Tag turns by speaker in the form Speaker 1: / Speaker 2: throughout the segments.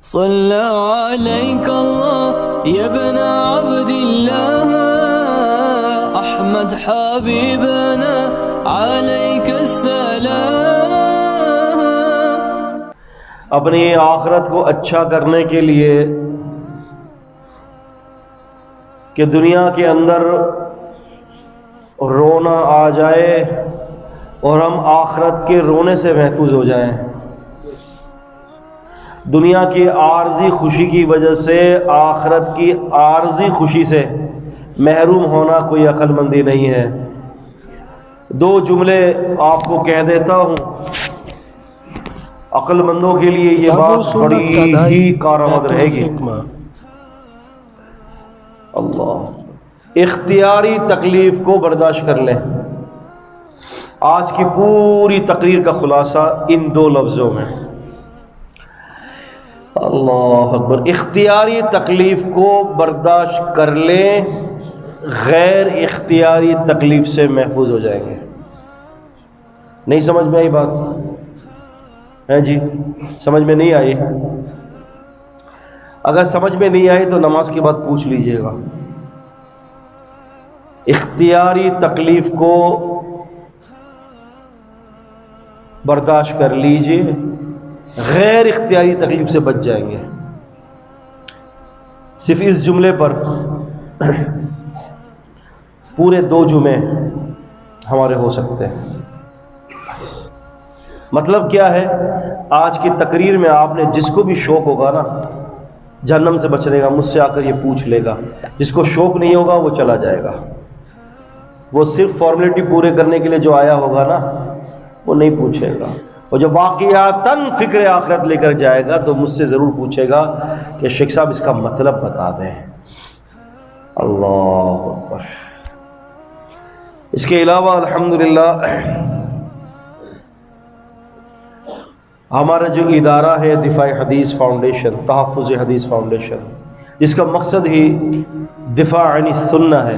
Speaker 1: صلى عليك الله يا ابن عبد الله أحمد حبيبنا عليك السلام.
Speaker 2: اپنی آخرت کو اچھا کرنے کے لیے کہ دنیا کے اندر رونا آ جائے اور ہم آخرت کے رونے سے محفوظ ہو جائیں. دنیا کی عارضی خوشی کی وجہ سے آخرت کی عارضی خوشی سے محروم ہونا کوئی عقل مندی نہیں ہے. دو جملے آپ کو کہہ دیتا ہوں، عقل مندوں کے لیے یہ بات بڑی ہی کارآمد رہے گی. اللہ، اختیاری تکلیف کو برداشت کر لیں. آج کی پوری تقریر کا خلاصہ ان دو لفظوں میں. اللہ اکبر. اختیاری تکلیف کو برداشت کر لیں، غیر اختیاری تکلیف سے محفوظ ہو جائیں گے. نہیں سمجھ میں آئی بات ہے جی؟ سمجھ میں نہیں آئی؟ اگر سمجھ میں نہیں آئی تو نماز کے بعد پوچھ لیجئے گا. اختیاری تکلیف کو برداشت کر لیجئے، غیر اختیاری تکلیف سے بچ جائیں گے. صرف اس جملے پر پورے 2 جمعے ہمارے ہو سکتے ہیں. مطلب کیا ہے؟ آج کی تقریر میں آپ نے جس کو بھی شوق ہوگا نا جہنم سے بچنے کا، مجھ سے آ کر یہ پوچھ لے گا. جس کو شوق نہیں ہوگا وہ چلا جائے گا. وہ صرف فارمیلٹی پورے کرنے کے لیے جو آیا ہوگا نا وہ نہیں پوچھے گا. اور جو واقعاتاً فکر آخرت لے کر جائے گا تو مجھ سے ضرور پوچھے گا کہ شیخ صاحب اس کا مطلب بتا دیں. اللہ اکبر. اس کے علاوہ الحمدللہ ہمارا جو ادارہ ہے دفاع حدیث فاؤنڈیشن، تحفظ حدیث فاؤنڈیشن، جس کا مقصد ہی دفاع عن السنہ ہے،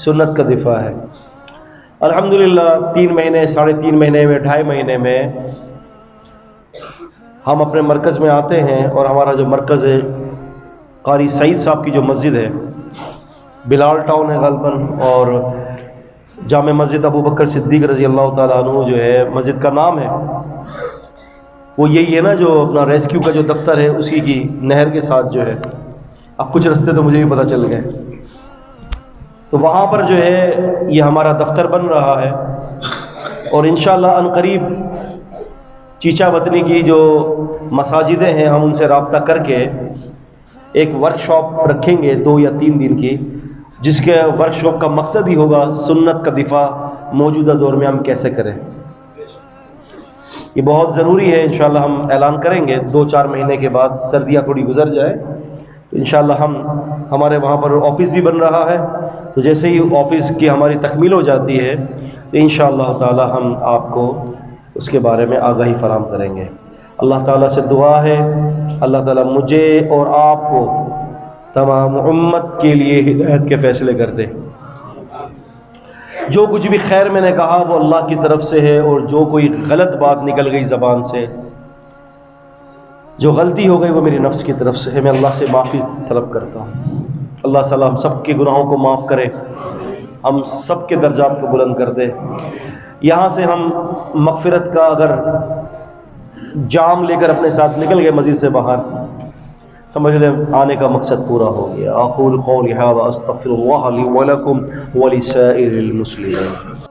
Speaker 2: سنت کا دفاع ہے. الحمدللہ 3 مہینے، 3.5 مہینے میں، 2.5 مہینے میں ہم اپنے مرکز میں آتے ہیں. اور ہمارا جو مرکز ہے قاری سعید صاحب کی جو مسجد ہے، بلال ٹاؤن ہے غالباً، اور جامع مسجد ابو بکر صدیق رضی اللہ تعالیٰ عنہ جو ہے مسجد کا نام ہے، وہ یہی ہے نا جو اپنا ریسکیو کا جو دفتر ہے اسی کی نہر کے ساتھ جو ہے. اب کچھ رستے تو مجھے بھی پتہ چل گئے. تو وہاں پر جو ہے یہ ہمارا دفتر بن رہا ہے. اور انشاءاللہ عنقریب چیچا وطنی کی جو مساجدیں ہیں ہم ان سے رابطہ کر کے ایک ورکشاپ رکھیں گے 2 یا 3 دن کی، جس کے ورکشاپ کا مقصد ہی ہوگا سنت کا دفاع موجودہ دور میں ہم کیسے کریں. یہ بہت ضروری ہے. انشاءاللہ ہم اعلان کریں گے 2-4 مہینے کے بعد، سردیاں تھوڑی گزر جائیں تو انشاءاللہ ہمارے وہاں پر آفس بھی بن رہا ہے. تو جیسے ہی آفس کی ہماری تکمیل ہو جاتی ہے تو انشاءاللہ تعالی ہم آپ کو اس کے بارے میں آگاہی فراہم کریں گے. اللہ تعالیٰ سے دعا ہے اللہ تعالیٰ مجھے اور آپ کو تمام امت کے لیے ہدایت کے فیصلے کر دے. جو کچھ بھی خیر میں نے کہا وہ اللہ کی طرف سے ہے، اور جو کوئی غلط بات نکل گئی زبان سے، جو غلطی ہو گئی وہ میری نفس کی طرف سے ہے. میں اللہ سے معافی طلب کرتا ہوں. اللہ تعالیٰ ہم سب کے گناہوں کو معاف کرے، ہم سب کے درجات کو بلند کر دے. یہاں سے ہم مغفرت کا اگر جام لے کر اپنے ساتھ نکل گئے مسجد سے باہر، سمجھ لیں آنے کا مقصد پورا ہو گیا. اقول قولی ھذا استغفر اللہ لی ولکم ولسائر المسلمین.